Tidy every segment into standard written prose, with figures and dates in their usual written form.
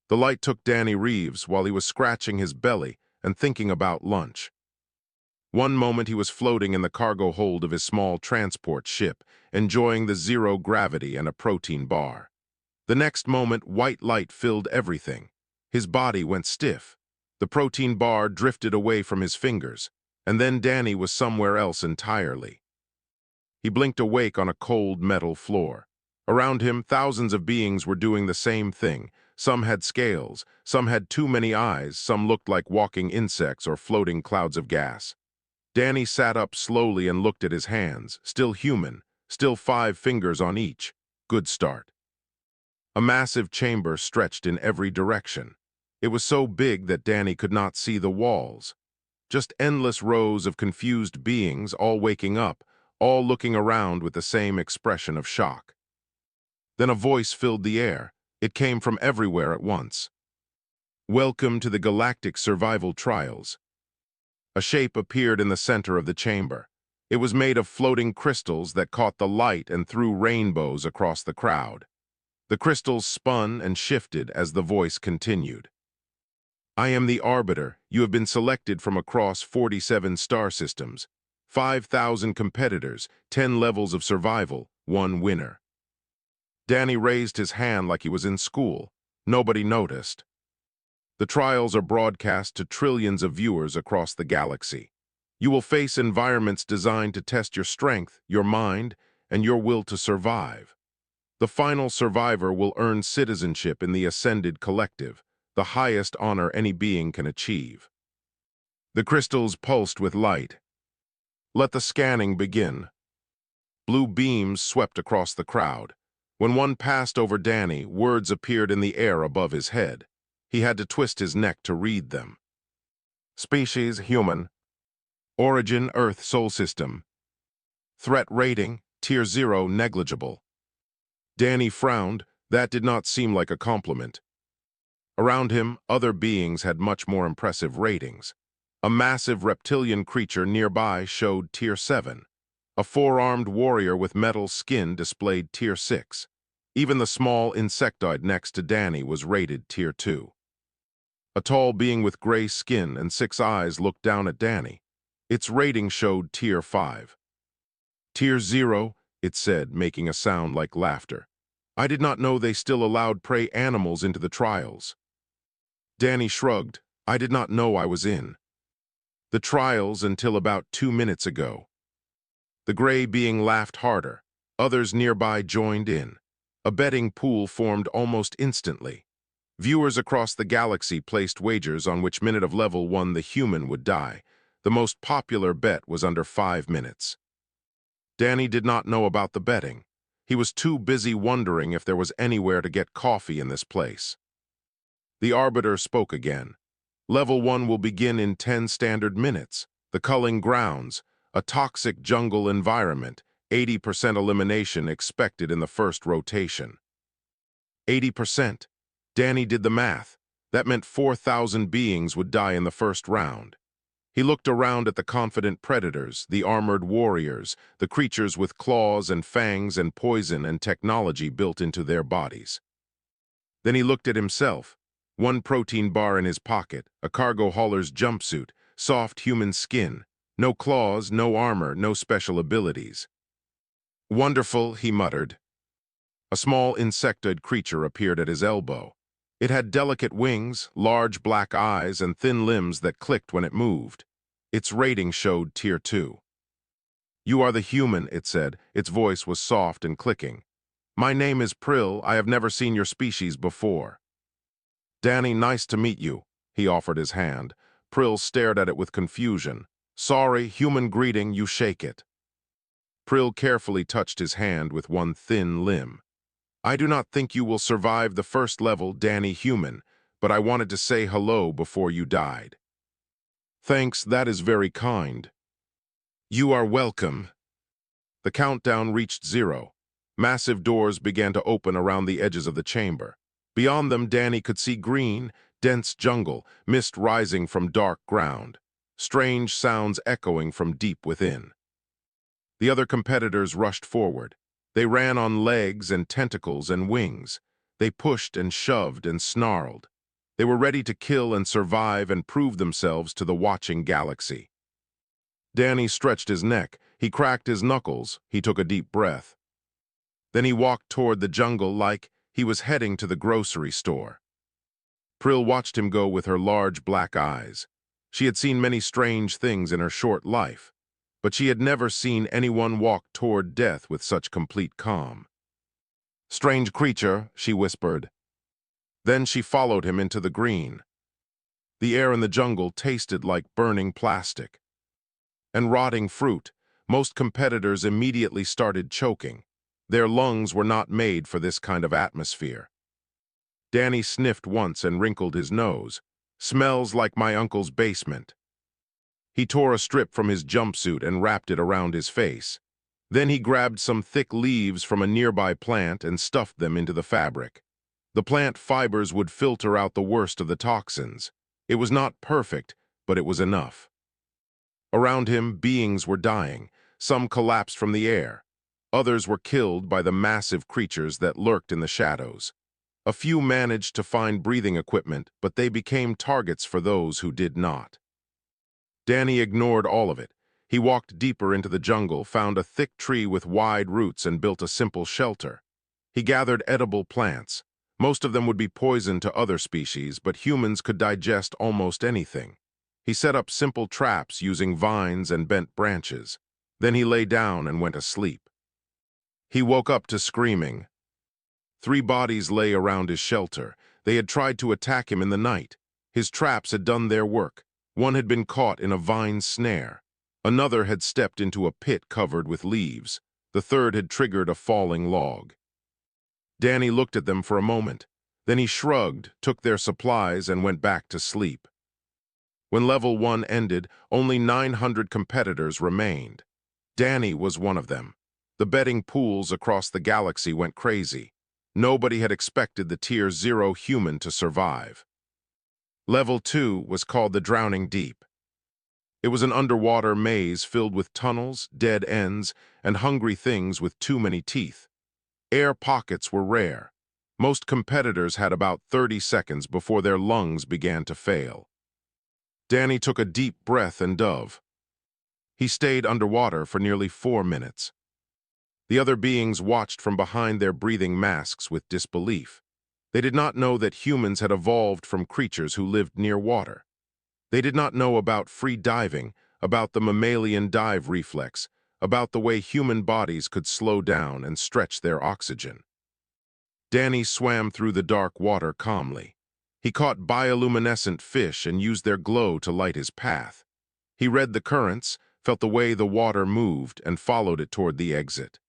The light took Danny Reeves while he was scratching his belly and thinking about lunch. One moment he was floating in the cargo hold of his small transport ship, enjoying the zero gravity and a protein bar. The next moment, white light filled everything. His body went stiff. The protein bar drifted away from his fingers, and then Danny was somewhere else entirely. He blinked awake on a cold metal floor. Around him, thousands of beings were doing the same thing. Some had scales, some had too many eyes, some looked like walking insects or floating clouds of gas. Danny sat up slowly and looked at his hands, still human, still 5 fingers on each. Good start. A massive chamber stretched in every direction. It was so big that Danny could not see the walls. Just endless rows of confused beings, all waking up, all looking around with the same expression of shock. Then a voice filled the air. It came from everywhere at once. "Welcome to the Galactic Survival Trials." A shape appeared in the center of the chamber. It was made of floating crystals that caught the light and threw rainbows across the crowd. The crystals spun and shifted as the voice continued. "I am the Arbiter. You have been selected from across 47 star systems. 5,000 competitors, 10 levels of survival, 1 winner." Danny raised his hand like he was in school. Nobody noticed. The trials are broadcast to trillions of viewers across the galaxy. You will face environments designed to test your strength, your mind, and your will to survive. The final survivor will earn citizenship in the Ascended Collective, the highest honor any being can achieve. The crystals pulsed with light. "Let the scanning begin." Blue beams swept across the crowd. When one passed over Danny, words appeared in the air above his head. He had to twist his neck to read them. Species, human. Origin, Earth Sol System. Threat rating, Tier 0, negligible. Danny frowned. That did not seem like a compliment. Around him, other beings had much more impressive ratings. A massive reptilian creature nearby showed Tier 7. A 4-armed warrior with metal skin displayed Tier 6. Even the small insectoid next to Danny was rated Tier 2. A tall being with gray skin and 6 eyes looked down at Danny. Its rating showed Tier 5. "Tier 0, it said, making a sound like laughter. "I did not know they still allowed prey animals into the trials." Danny shrugged. "I did not know I was in the trials until about 2 minutes ago." The gray being laughed harder. Others nearby joined in. A betting pool formed almost instantly. Viewers across the galaxy placed wagers on which minute of level 1 the human would die. The most popular bet was under 5 minutes. Danny did not know about the betting. He was too busy wondering if there was anywhere to get coffee in this place. The Arbiter spoke again. "Level 1 will begin in 10 standard minutes. The culling grounds, a toxic jungle environment, 80% elimination expected in the first rotation." 80%. Danny did the math. That meant 4,000 beings would die in the first round. He looked around at the confident predators, the armored warriors, the creatures with claws and fangs and poison and technology built into their bodies. Then he looked at himself. 1 protein bar in his pocket, a cargo hauler's jumpsuit, soft human skin, no claws, no armor, no special abilities. "Wonderful," he muttered. A small insectoid creature appeared at his elbow. It had delicate wings, large black eyes, and thin limbs that clicked when it moved. Its rating showed Tier 2. "You are the human," it said. Its voice was soft and clicking. "My name is Prill. I have never seen your species before." "Danny, nice to meet you." He offered his hand. Prill stared at it with confusion. "Sorry, human greeting, you shake it." Prill carefully touched his hand with one thin limb. "I do not think you will survive the first level, Danny human, but I wanted to say hello before you died." "Thanks, that is very kind." "You are welcome." The countdown reached 0. Massive doors began to open around the edges of the chamber. Beyond them, Danny could see green, dense jungle, mist rising from dark ground, strange sounds echoing from deep within. The other competitors rushed forward. They ran on legs and tentacles and wings. They pushed and shoved and snarled. They were ready to kill and survive and prove themselves to the watching galaxy. Danny stretched his neck. He cracked his knuckles. He took a deep breath. Then he walked toward the jungle like he was heading to the grocery store. Prill watched him go with her large black eyes. She had seen many strange things in her short life, but she had never seen anyone walk toward death with such complete calm. "Strange creature," she whispered. Then she followed him into the green. The air in the jungle tasted like burning plastic and rotting fruit. Most competitors immediately started choking. Their lungs were not made for this kind of atmosphere. Danny sniffed once and wrinkled his nose. "Smells like my uncle's basement." He tore a strip from his jumpsuit and wrapped it around his face. Then he grabbed some thick leaves from a nearby plant and stuffed them into the fabric. The plant fibers would filter out the worst of the toxins. It was not perfect, but it was enough. Around him, beings were dying. Some collapsed from the air. Others were killed by the massive creatures that lurked in the shadows. A few managed to find breathing equipment, but they became targets for those who did not. Danny ignored all of it. He walked deeper into the jungle, found a thick tree with wide roots, and built a simple shelter. He gathered edible plants. Most of them would be poison to other species, but humans could digest almost anything. He set up simple traps using vines and bent branches. Then he lay down and went asleep. He woke up to screaming. 3 bodies lay around his shelter. They had tried to attack him in the night. His traps had done their work. One had been caught in a vine snare. Another had stepped into a pit covered with leaves. The third had triggered a falling log. Danny looked at them for a moment. Then he shrugged, took their supplies, and went back to sleep. When level 1 ended, only 900 competitors remained. Danny was one of them. The betting pools across the galaxy went crazy. Nobody had expected the Tier 0 human to survive. Level 2 was called the Drowning Deep. It was an underwater maze filled with tunnels, dead ends, and hungry things with too many teeth. Air pockets were rare. Most competitors had about 30 seconds before their lungs began to fail. Danny took a deep breath and dove. He stayed underwater for nearly 4 minutes. The other beings watched from behind their breathing masks with disbelief. They did not know that humans had evolved from creatures who lived near water. They did not know about free diving, about the mammalian dive reflex, about the way human bodies could slow down and stretch their oxygen. Danny swam through the dark water calmly. He caught bioluminescent fish and used their glow to light his path. He read the currents, felt the way the water moved, and followed it toward the exit.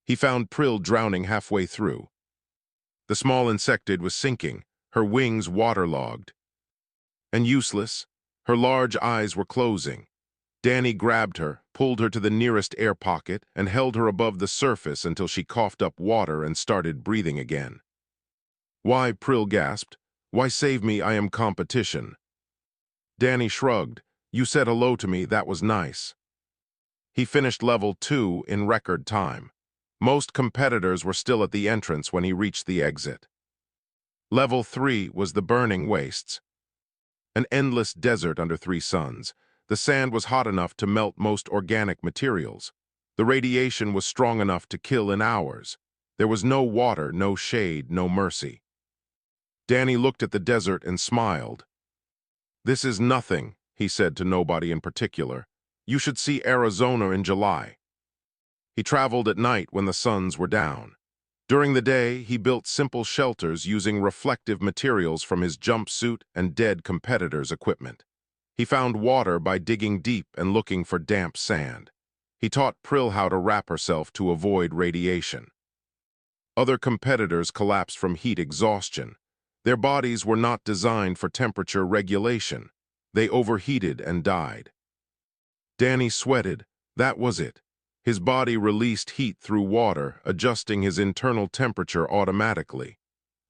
He found Prill drowning halfway through. The small insectid was sinking, her wings waterlogged. And useless, her large eyes were closing. Danny grabbed her, pulled her to the nearest air pocket, and held her above the surface until she coughed up water and started breathing again. "Why?" Prill gasped. "Why save me? I am competition." Danny shrugged. "You said hello to me, that was nice." He finished level 2 in record time. Most competitors were still at the entrance when he reached the exit. Level 3 was the Burning Wastes. An endless desert under 3 suns. The sand was hot enough to melt most organic materials. The radiation was strong enough to kill in hours. There was no water, no shade, no mercy. Danny looked at the desert and smiled. "This is nothing," he said to nobody in particular. "You should see Arizona in July." He traveled at night when the suns were down. During the day, he built simple shelters using reflective materials from his jumpsuit and dead competitors' equipment. He found water by digging deep and looking for damp sand. He taught Prill how to wrap herself to avoid radiation. Other competitors collapsed from heat exhaustion. Their bodies were not designed for temperature regulation. They overheated and died. Danny sweated. That was it. His body released heat through water, adjusting his internal temperature automatically.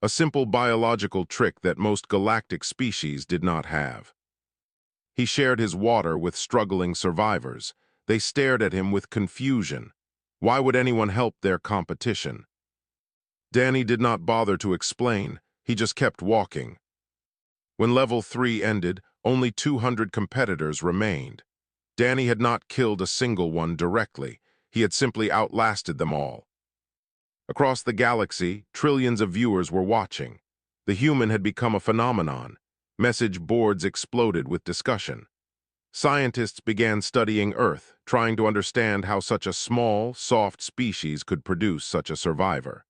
A simple biological trick that most galactic species did not have. He shared his water with struggling survivors. They stared at him with confusion. Why would anyone help their competition? Danny did not bother to explain. He just kept walking. When level 3 ended, only 200 competitors remained. Danny had not killed a single one directly. He had simply outlasted them all. Across the galaxy, trillions of viewers were watching. The human had become a phenomenon. Message boards exploded with discussion. Scientists began studying Earth, trying to understand how such a small, soft species could produce such a survivor.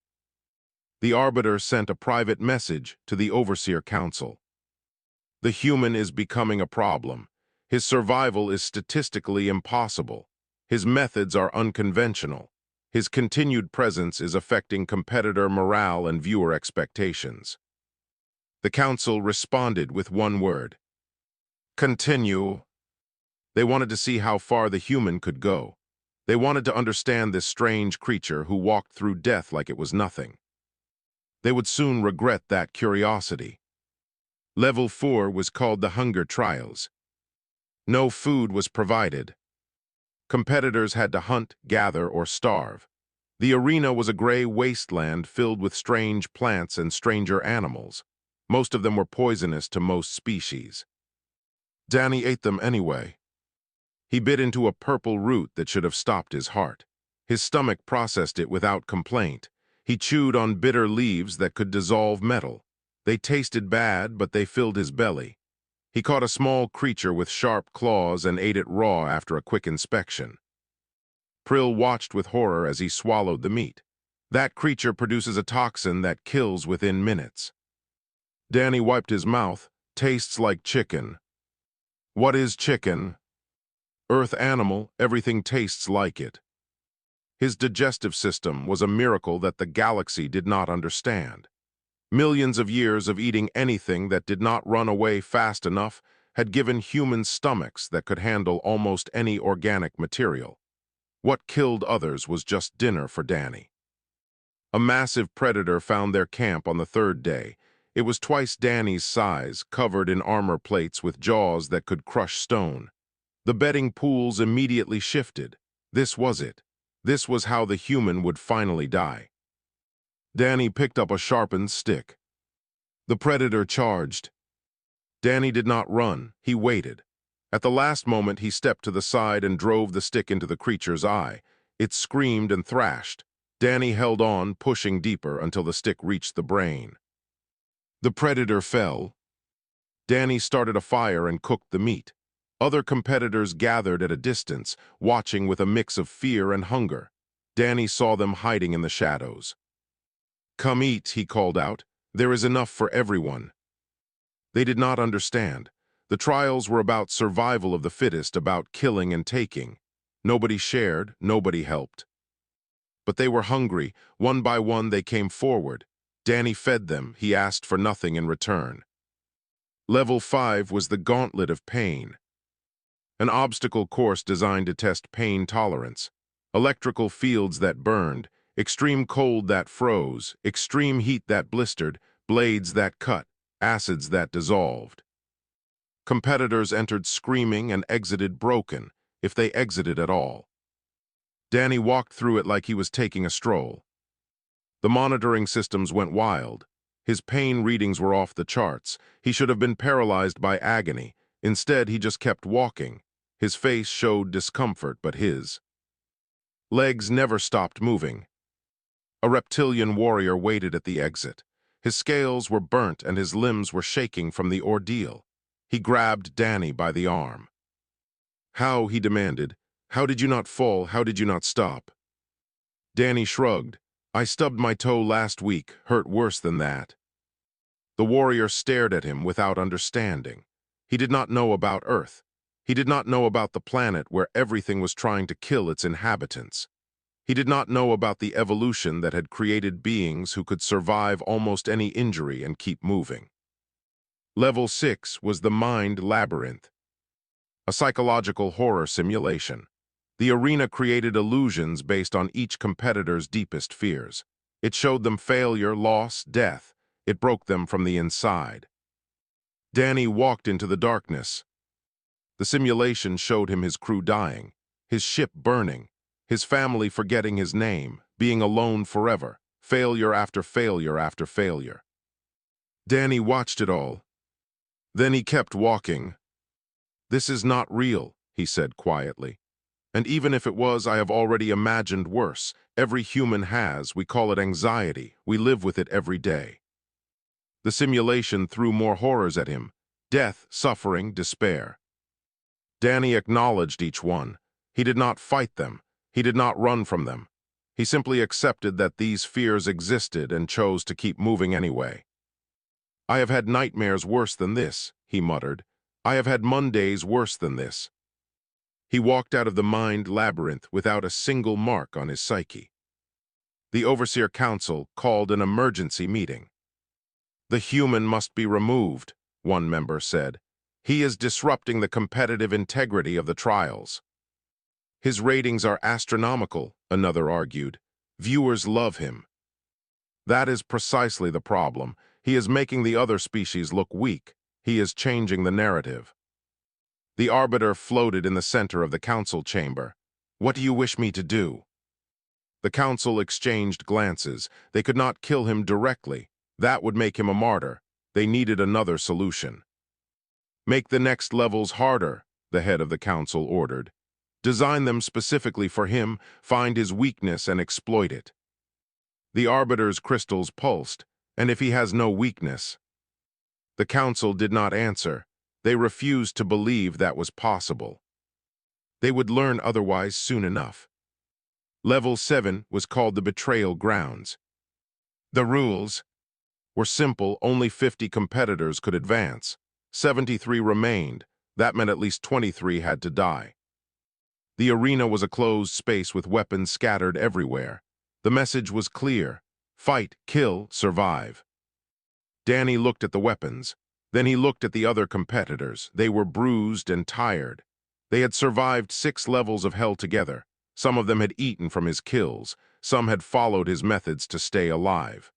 The Arbiter sent a private message to the Overseer Council. The human is becoming a problem. His survival is statistically impossible. His methods are unconventional. His continued presence is affecting competitor morale and viewer expectations. The Council responded with one word: continue. They wanted to see how far the human could go. They wanted to understand this strange creature who walked through death like it was nothing. They would soon regret that curiosity. Level 4 was called the Hunger Trials. No food was provided. Competitors had to hunt, gather, or starve. The arena was a gray wasteland filled with strange plants and stranger animals. Most of them were poisonous to most species. Danny ate them anyway. He bit into a purple root that should have stopped his heart. His stomach processed it without complaint. He chewed on bitter leaves that could dissolve metal. They tasted bad, but they filled his belly. He caught a small creature with sharp claws and ate it raw after a quick inspection. Prill watched with horror as he swallowed the meat. That creature produces a toxin that kills within minutes. Danny wiped his mouth. Tastes like chicken. What is chicken? Earth animal, everything tastes like it. His digestive system was a miracle that the galaxy did not understand. Millions of years of eating anything that did not run away fast enough had given human stomachs that could handle almost any organic material. What killed others was just dinner for Danny. A massive predator found their camp on the third day. It was twice Danny's size, covered in armor plates with jaws that could crush stone. The betting pools immediately shifted. This was it. This was how the human would finally die. Danny picked up a sharpened stick. The predator charged. Danny did not run. He waited. At the last moment, he stepped to the side and drove the stick into the creature's eye. It screamed and thrashed. Danny held on, pushing deeper until the stick reached the brain. The predator fell. Danny started a fire and cooked the meat. Other competitors gathered at a distance, watching with a mix of fear and hunger. Danny saw them hiding in the shadows. "Come eat," he called out. "There is enough for everyone." They did not understand. The trials were about survival of the fittest, about killing and taking. Nobody shared, nobody helped. But they were hungry. One by one they came forward. Danny fed them. He asked for nothing in return. Level 5 was the Gauntlet of Pain. An obstacle course designed to test pain tolerance. Electrical fields that burned, extreme cold that froze, extreme heat that blistered, blades that cut, acids that dissolved. Competitors entered screaming and exited broken, if they exited at all. Danny walked through it like he was taking a stroll. The monitoring systems went wild. His pain readings were off the charts. He should have been paralyzed by agony. Instead, he just kept walking. His face showed discomfort, but his legs never stopped moving. A reptilian warrior waited at the exit. His scales were burnt and his limbs were shaking from the ordeal. He grabbed Danny by the arm. "How?" he demanded. "How did you not fall? How did you not stop?" Danny shrugged. "I stubbed my toe last week, hurt worse than that." The warrior stared at him without understanding. He did not know about Earth. He did not know about the planet where everything was trying to kill its inhabitants. He did not know about the evolution that had created beings who could survive almost any injury and keep moving. Level 6 was the Mind Labyrinth, a psychological horror simulation. The arena created illusions based on each competitor's deepest fears. It showed them failure, loss, death. It broke them from the inside. Danny walked into the darkness. The simulation showed him his crew dying, his ship burning, his family forgetting his name, being alone forever, failure after failure after failure. Danny watched it all. Then he kept walking. "This is not real," he said quietly. "And even if it was, I have already imagined worse. Every human has. We call it anxiety. We live with it every day." The simulation threw more horrors at him: death, suffering, despair. Danny acknowledged each one. He did not fight them. He did not run from them. He simply accepted that these fears existed and chose to keep moving anyway. "I have had nightmares worse than this," he muttered. "I have had Mondays worse than this." He walked out of the mind labyrinth without a single mark on his psyche. The Overseer Council called an emergency meeting. "The human must be removed," one member said. "He is disrupting the competitive integrity of the trials." "His ratings are astronomical," another argued. "Viewers love him." "That is precisely the problem. He is making the other species look weak. He is changing the narrative." The arbiter floated in the center of the council chamber. "What do you wish me to do?" The council exchanged glances. They could not kill him directly. That would make him a martyr. They needed another solution. "Make the next levels harder," the head of the council ordered. "Design them specifically for him, find his weakness and exploit it." The arbiter's crystals pulsed. "And if he has no weakness?" The council did not answer. They refused to believe that was possible. They would learn otherwise soon enough. Level 7 was called the Betrayal Grounds. The rules were simple. Only 50 competitors could advance. 73 remained. That meant at least 23 had to die. The arena was a closed space with weapons scattered everywhere. The message was clear: fight, kill, survive. Danny looked at the weapons. Then he looked at the other competitors. They were bruised and tired. They had survived 6 levels of hell together. Some of them had eaten from his kills. Some had followed his methods to stay alive.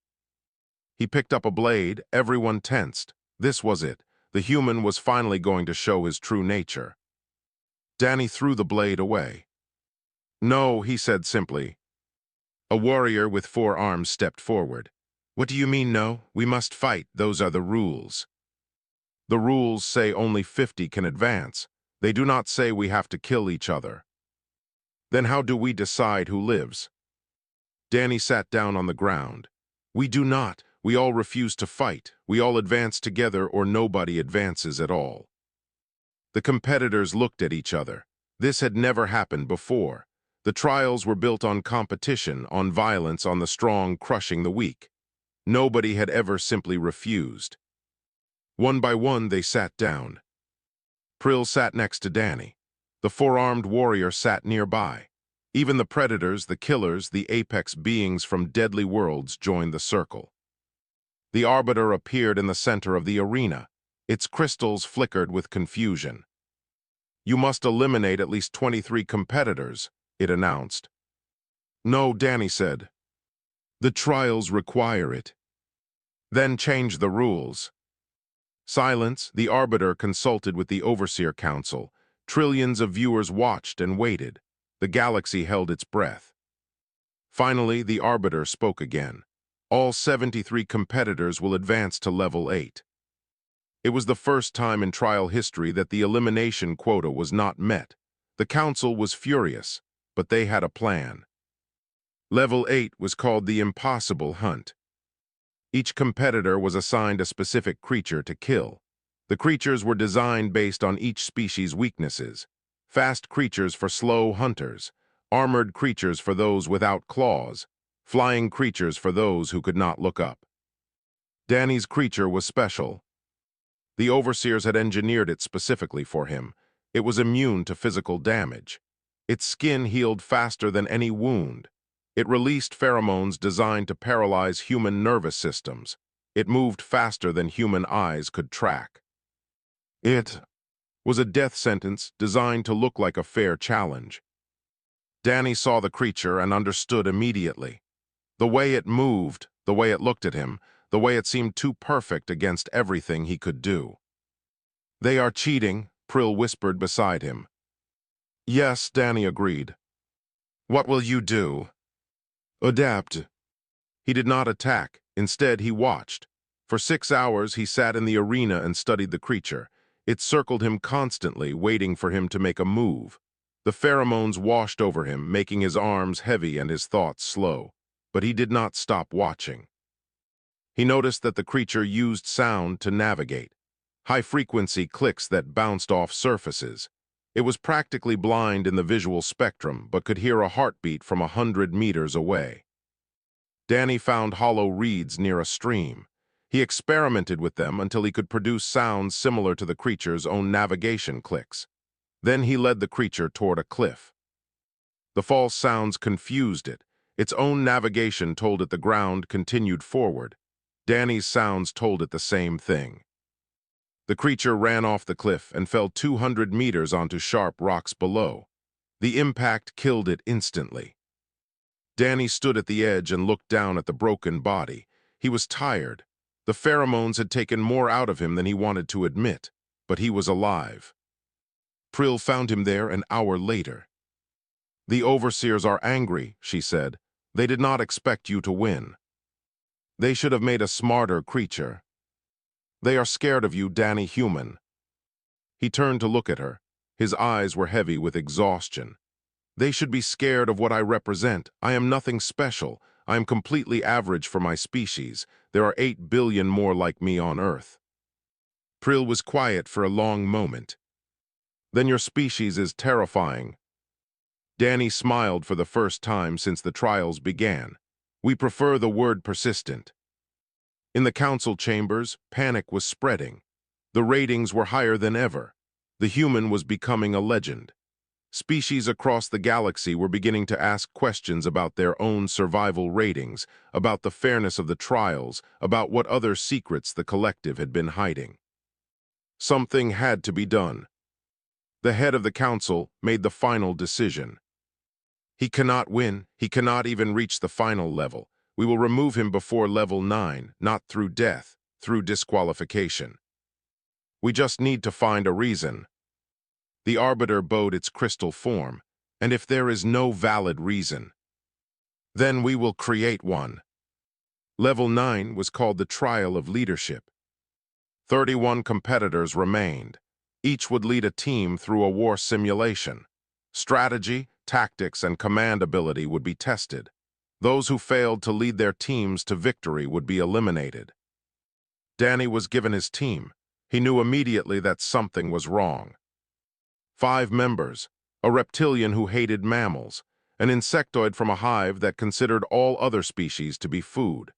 He picked up a blade. Everyone tensed. This was it. The human was finally going to show his true nature. Danny threw the blade away. "No," he said simply. A warrior with 4 arms stepped forward. "What do you mean, no? We must fight. Those are the rules." "The rules say only 50 can advance. They do not say we have to kill each other." "Then how do we decide who lives?" Danny sat down on the ground. "We do not. We all refuse to fight. We all advance together or nobody advances at all." The competitors looked at each other. This had never happened before. The trials were built on competition, on violence, on the strong crushing the weak. Nobody had ever simply refused. One by one, they sat down. Prill sat next to Danny. The 4-armed warrior sat nearby. Even the predators, the killers, the apex beings from deadly worlds joined the circle. The arbiter appeared in the center of the arena. Its crystals flickered with confusion. "You must eliminate at least 23 competitors," it announced. "No," Danny said. "The trials require it." "Then change the rules." Silence. The arbiter consulted with the Overseer Council. Trillions of viewers watched and waited. The galaxy held its breath. Finally, the arbiter spoke again. "All 73 competitors will advance to level 8. It was the first time in trial history that the elimination quota was not met. The council was furious, but they had a plan. Level 8 was called the Impossible Hunt. Each competitor was assigned a specific creature to kill. The creatures were designed based on each species' weaknesses. Fast creatures for slow hunters, armored creatures for those without claws, flying creatures for those who could not look up. Danny's creature was special. The overseers had engineered it specifically for him. It was immune to physical damage. Its skin healed faster than any wound. It released pheromones designed to paralyze human nervous systems. It moved faster than human eyes could track. It was a death sentence designed to look like a fair challenge. Danny saw the creature and understood immediately. The way it moved, the way it looked at him, the way it seemed too perfect against everything he could do. "They are cheating," Prill whispered beside him. "Yes," Danny agreed. "What will you do?" "Adapt." He did not attack. Instead, he watched. For 6 hours, he sat in the arena and studied the creature. It circled him constantly, waiting for him to make a move. The pheromones washed over him, making his arms heavy and his thoughts slow. But he did not stop watching. He noticed that the creature used sound to navigate, high-frequency clicks that bounced off surfaces. It was practically blind in the visual spectrum, but could hear a heartbeat from 100 meters away. Danny found hollow reeds near a stream. He experimented with them until he could produce sounds similar to the creature's own navigation clicks. Then he led the creature toward a cliff. The false sounds confused it. Its own navigation told it the ground continued forward. Danny's sounds told it the same thing. The creature ran off the cliff and fell 200 meters onto sharp rocks below. The impact killed it instantly. Danny stood at the edge and looked down at the broken body. He was tired. The pheromones had taken more out of him than he wanted to admit, but he was alive. Prill found him there an hour later. "The overseers are angry," she said. "They did not expect you to win. They should have made a smarter creature. They are scared of you, Danny Human." He turned to look at her. His eyes were heavy with exhaustion. "They should be scared of what I represent. I am nothing special. I am completely average for my species. There are 8 billion more like me on Earth." Prill was quiet for a long moment. "Then your species is terrifying." Danny smiled for the first time since the trials began. "We prefer the word persistent." In the council chambers, panic was spreading. The ratings were higher than ever. The human was becoming a legend. Species across the galaxy were beginning to ask questions about their own survival ratings, about the fairness of the trials, about what other secrets the collective had been hiding. Something had to be done. The head of the council made the final decision. "He cannot win. He cannot even reach the final level. We will remove him before level 9, not through death, through disqualification. We just need to find a reason." The arbiter bowed its crystal form. "And if there is no valid reason, then we will create one." Level 9 was called the Trial of Leadership. 31 competitors remained. Each would lead a team through a war simulation. Strategy, tactics, and command ability would be tested. Those who failed to lead their teams to victory would be eliminated. Danny was given his team. He knew immediately that something was wrong. 5 members, a reptilian who hated mammals, an insectoid from a hive that considered all other species to be food,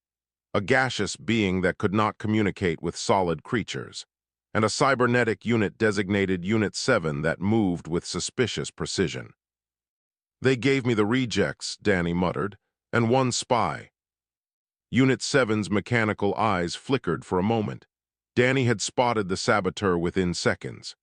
a gaseous being that could not communicate with solid creatures, and a cybernetic unit designated Unit 7 that moved with suspicious precision. "They gave me the rejects," Danny muttered, "and 1 spy." Unit 7's mechanical eyes flickered for a moment. Danny had spotted the saboteur within seconds.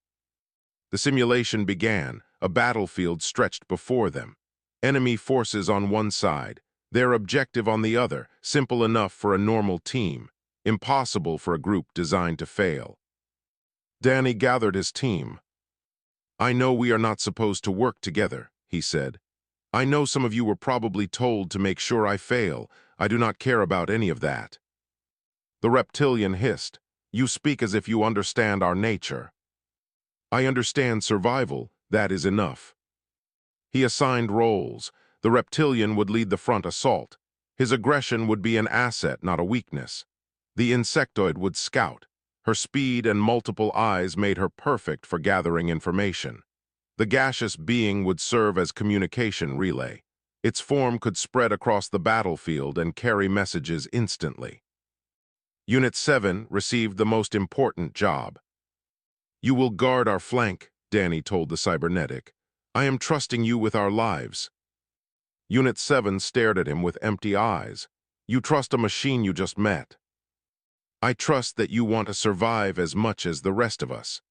The simulation began. A battlefield stretched before them. Enemy forces on one side, their objective on the other, simple enough for a normal team, impossible for a group designed to fail. Danny gathered his team. "I know we are not supposed to work together," he said. "I know some of you were probably told to make sure I fail. I do not care about any of that." The reptilian hissed. "You speak as if you understand our nature." "I understand survival. That is enough." He assigned roles. The reptilian would lead the front assault. His aggression would be an asset, not a weakness. The insectoid would scout. Her speed and multiple eyes made her perfect for gathering information. The gaseous being would serve as communication relay. Its form could spread across the battlefield and carry messages instantly. Unit 7 received the most important job. "You will guard our flank," Danny told the cybernetic. "I am trusting you with our lives." Unit 7 stared at him with empty eyes. "You trust a machine you just met." "I trust that you want to survive as much as the rest of us.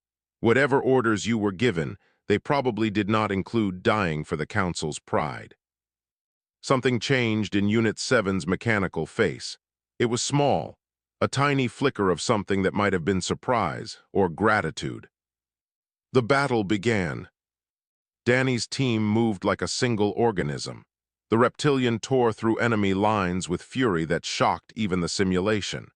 Whatever orders you were given, they probably did not include dying for the Council's pride." Something changed in Unit 7's mechanical face. It was small, a tiny flicker of something that might have been surprise or gratitude. The battle began. Danny's team moved like a single organism. The reptilian tore through enemy lines with fury that shocked even the simulation.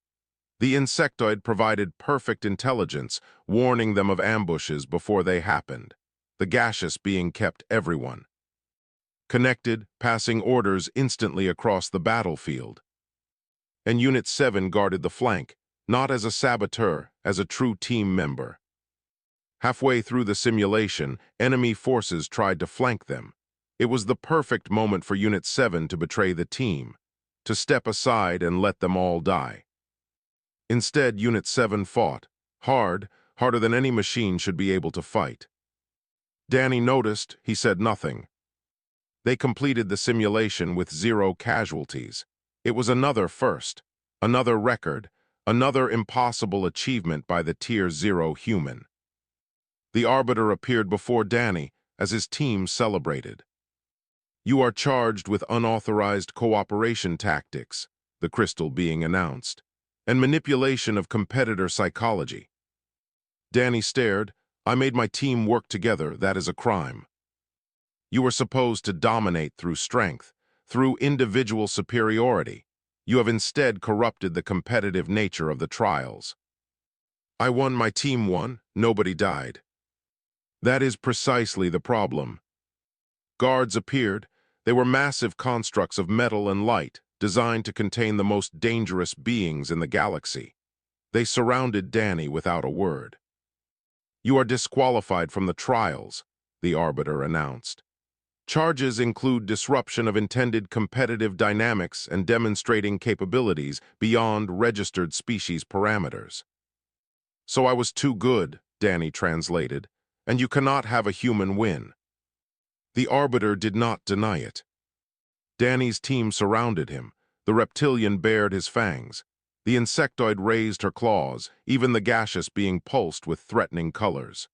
The insectoid provided perfect intelligence, warning them of ambushes before they happened. The gaseous being kept everyone connected, passing orders instantly across the battlefield. And Unit 7 guarded the flank, not as a saboteur, as a true team member. Halfway through the simulation, enemy forces tried to flank them. It was the perfect moment for Unit 7 to betray the team, to step aside and let them all die. Instead, Unit 7 fought, harder than any machine should be able to fight. Danny noticed, he said nothing. They completed the simulation with 0 casualties. It was another first, another record, another impossible achievement by the Tier 0 human. The Arbiter appeared before Danny as his team celebrated. "You are charged with unauthorized cooperation tactics," the crystal being announced, "and manipulation of competitor psychology." Danny stared. "I made my team work together. That is a crime. You were supposed to dominate through strength, through individual superiority. You have instead corrupted the competitive nature of the trials." "I won, my team won, nobody died." That is precisely the problem. Guards appeared. They were massive constructs of metal and light, designed to contain the most dangerous beings in the galaxy. They surrounded Danny without a word. "You are disqualified from the trials," the Arbiter announced. "Charges include disruption of intended competitive dynamics and demonstrating capabilities beyond registered species parameters." "So I was too good," Danny translated, "and you cannot have a human win." The Arbiter did not deny it. Danny's team surrounded him. The reptilian bared his fangs. The insectoid raised her claws, even the gaseous being pulsed with threatening colors.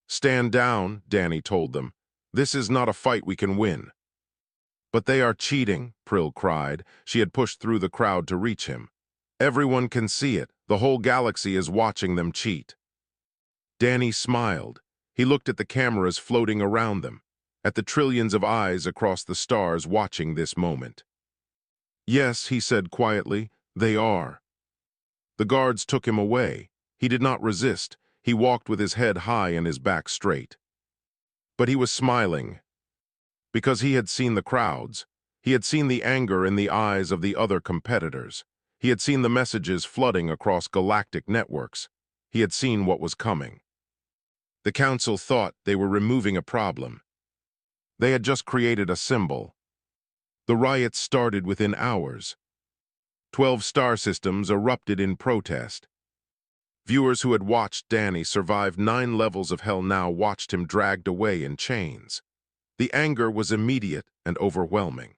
"Stand down," Danny told them. "This is not a fight we can win." "But they are cheating," Prill cried. She had pushed through the crowd to reach him. "Everyone can see it. The whole galaxy is watching them cheat." Danny smiled. He looked at the cameras floating around them, at the trillions of eyes across the stars watching this moment. "Yes," he said quietly, "they are." The guards took him away. He did not resist. He walked with his head high and his back straight. But he was smiling, because he had seen the crowds. He had seen the anger in the eyes of the other competitors. He had seen the messages flooding across galactic networks. He had seen what was coming. The Council thought they were removing a problem. They had just created a symbol. The riots started within hours. 12 star systems erupted in protest. Viewers who had watched Danny survive 9 levels of hell now watched him dragged away in chains. The anger was immediate and overwhelming.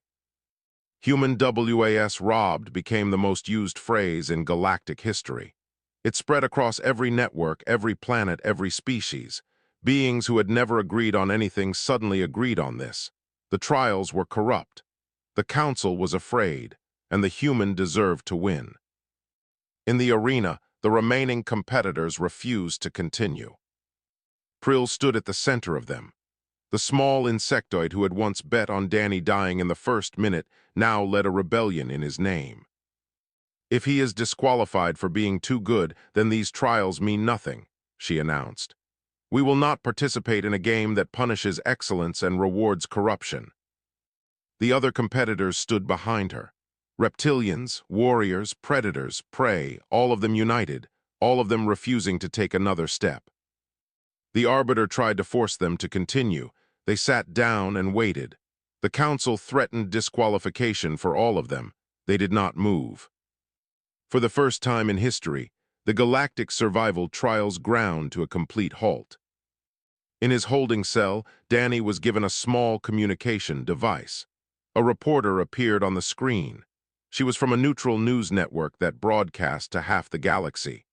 "Human WAS robbed" became the most used phrase in galactic history. It spread across every network, every planet, every species. Beings who had never agreed on anything suddenly agreed on this. The trials were corrupt. The Council was afraid, and the human deserved to win. In the arena, the remaining competitors refused to continue. Prill stood at the center of them. The small insectoid who had once bet on Danny dying in the first minute now led a rebellion in his name. "If he is disqualified for being too good, then these trials mean nothing," she announced. "We will not participate in a game that punishes excellence and rewards corruption." The other competitors stood behind her. Reptilians, warriors, predators, prey, all of them united, all of them refusing to take another step. The Arbiter tried to force them to continue. They sat down and waited. The Council threatened disqualification for all of them. They did not move. For the first time in history, the galactic survival trials ground to a complete halt. In his holding cell, Danny was given a small communication device. A reporter appeared on the screen. She was from a neutral news network that broadcast to half the galaxy.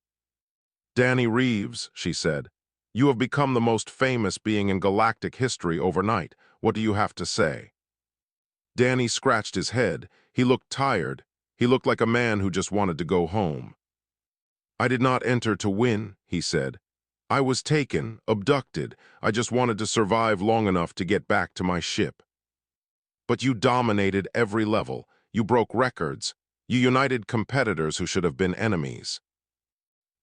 "Danny Reeves," she said, "you have become the most famous being in galactic history overnight. What do you have to say?" Danny scratched his head. He looked tired. He looked like a man who just wanted to go home. "I did not enter to win," he said. "I was taken, abducted. I just wanted to survive long enough to get back to my ship." "But you dominated every level. You broke records. You united competitors who should have been enemies.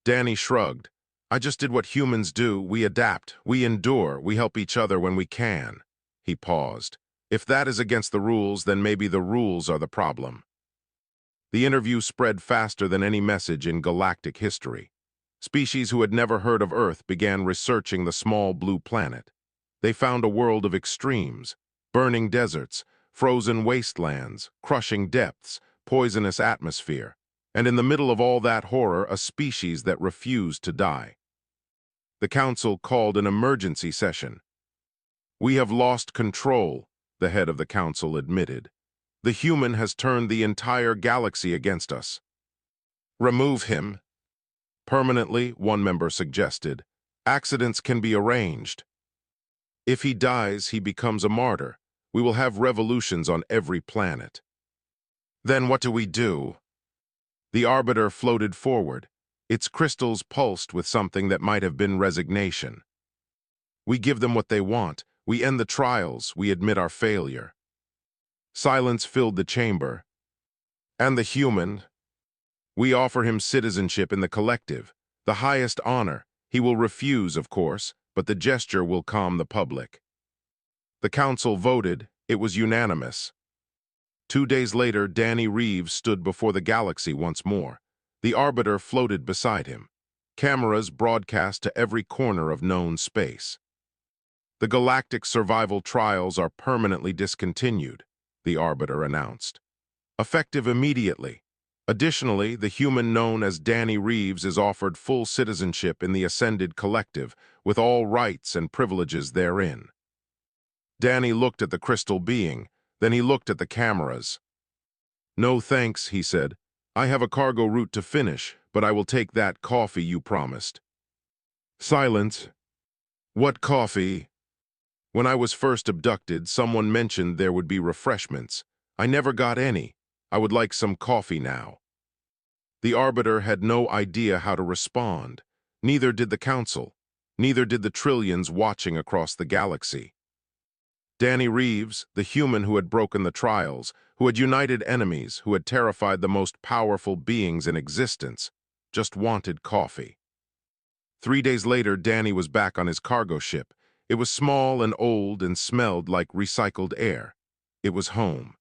Danny shrugged. I just did what humans do. We adapt, we endure, we help each other when we can. He paused. If that is against the rules, then maybe the rules are the problem. The interview spread faster than any message in galactic history. Species who had never heard of Earth began researching the small blue planet. They found a world of extremes, burning deserts, frozen wastelands, crushing depths, poisonous atmosphere, and in the middle of all that horror, a species that refused to die. The council called an emergency session. We have lost control, the head of the council admitted. The human has turned the entire galaxy against us. Remove him. Permanently, one member suggested. Accidents can be arranged. If he dies, he becomes a martyr. We will have revolutions on every planet. Then what do we do? The arbiter floated forward. Its crystals pulsed with something that might have been resignation. We give them what they want. We end the trials. We admit our failure. Silence filled the chamber. And the human? We offer him citizenship in the collective, the highest honor. He will refuse, of course, but the gesture will calm the public. The council voted. It was unanimous. 2 days later, Danny Reeves stood before the galaxy once more. The arbiter floated beside him. Cameras broadcast to every corner of known space. The galactic survival trials are permanently discontinued, the arbiter announced. Effective immediately. Additionally, the human known as Danny Reeves is offered full citizenship in the Ascended Collective, with all rights and privileges therein. Danny looked at the crystal being, then he looked at the cameras. No thanks, he said. I have a cargo route to finish, but I will take that coffee you promised. Silence. What coffee? When I was first abducted, someone mentioned there would be refreshments. I never got any. I would like some coffee now. The arbiter had no idea how to respond. Neither did the council. Neither did the trillions watching across the galaxy. Danny Reeves, the human who had broken the trials, who had united enemies, who had terrified the most powerful beings in existence, just wanted coffee. 3 days later, Danny was back on his cargo ship. It was small and old and smelled like recycled air. It was home.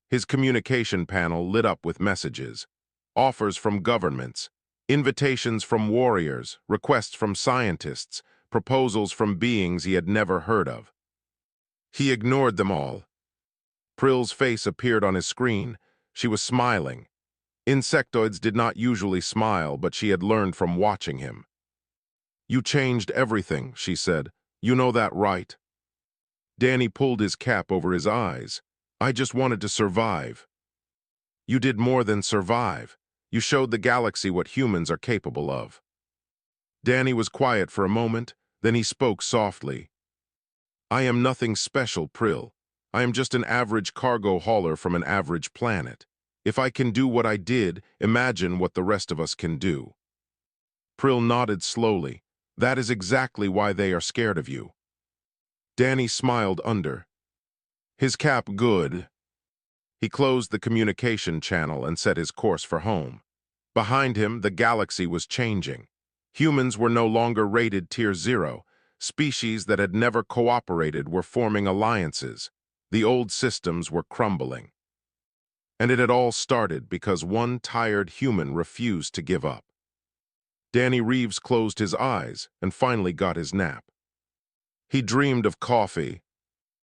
His communication panel lit up with messages, offers from governments, invitations from warriors, requests from scientists, proposals from beings he had never heard of. He ignored them all. Prill's face appeared on his screen. She was smiling. Insectoids did not usually smile, but she had learned from watching him. You changed everything, she said. You know that, right? Danny pulled his cap over his eyes. I just wanted to survive. You did more than survive. You showed the galaxy what humans are capable of. Danny was quiet for a moment, then he spoke softly. I am nothing special, Prill. I am just an average cargo hauler from an average planet. If I can do what I did, imagine what the rest of us can do. Prill nodded slowly. That is exactly why they are scared of you. Danny smiled under. His cap good. He closed the communication channel and set his course for home. Behind him, the galaxy was changing. Humans were no longer rated Tier 0. Species that had never cooperated were forming alliances. The old systems were crumbling. And it had all started because one tired human refused to give up. Danny Reeves closed his eyes and finally got his nap. He dreamed of coffee,